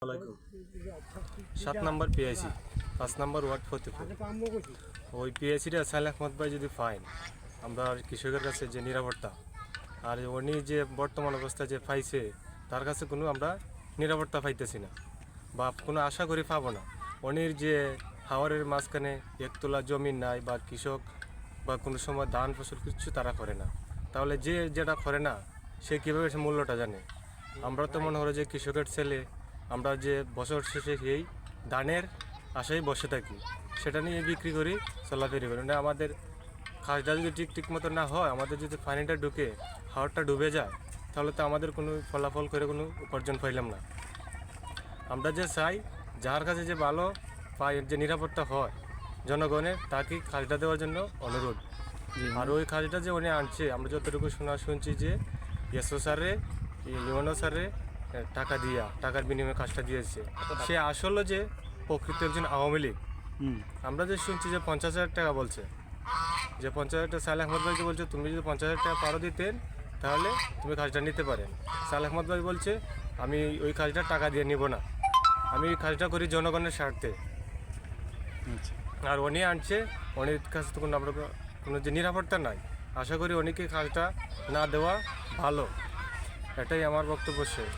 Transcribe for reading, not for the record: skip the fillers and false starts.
আলাইকুম। 7 নম্বর পিআইসি 5 নম্বর ওয়ার্ড ফতেপুর। ওই পিআইসিটা সালেহ আহমদ ভাই যদি ফাইন আমরা কৃষকের কাছে যে নিরাপত্তা আর উনি যে বর্তমান অবস্থা যে পাইছে তার কাছে কোনো আমরা নিরাপত্তা পাইতেছি না বা কোনো আশা করি পাবো না। উনির যে হাওরের মাঝখানে একতলা জমি নাই বা কৃষক বা কোনো সময় ধান ফসল কিছু তারা করে না, তাহলে যে যেটা করে না সে কীভাবে সে মূল্যটা জানে? আমরা তো মনে হলো যে কৃষকের ছেলে, আমরা যে বছর শেষে এই ধানের আশায় বসে থাকি, সেটা নিয়ে বিক্রি করি, চলাফেরি করি না। আমাদের খাসটা যদি ঠিক মতো না হয়, আমাদের যদি পানিটা ঢুকে হাওরটা ডুবে যায়, তাহলে তো আমাদের কোনো ফলাফল করে কোনো উপার্জন পাইলাম না। আমরা যে চাই যার কাছে যে ভালো পাই, যে নিরাপত্তা হয় জনগণের, তাকে খাসটা দেওয়ার জন্য অনুরোধ। আর ওই খাসটা যে উনি আনছে, আমরা যতটুকু শুনছি যে এসও স্যারে লিওনো স্যারে টাকার বিনিময়ে কাজটা দিয়েছে। সে আসলে যে প্রকৃত একজন আওয়ামী লীগ। আমরা যে শুনছি যে 50,000 টাকা বলছে, যে 50,000 টাকা সালেহ আহমদ ভাইকে বলছে তুমি যদি 50,000 টাকা পারো দিতেন তাহলে তুমি কাজটা নিতে পারেন। সালেহ আহমদ ভাই বলছে আমি ওই কাজটা টাকা দিয়ে নিব না, আমি ওই কাজটা করি জনগণের স্বার্থে। আর উনি আনছে, উনির কাছে তো কোনো যে নিরাপত্তা নাই। আশা করি উনিকে কাজটা না দেওয়া ভালো, এটাই আমার বক্তব্য শেষ।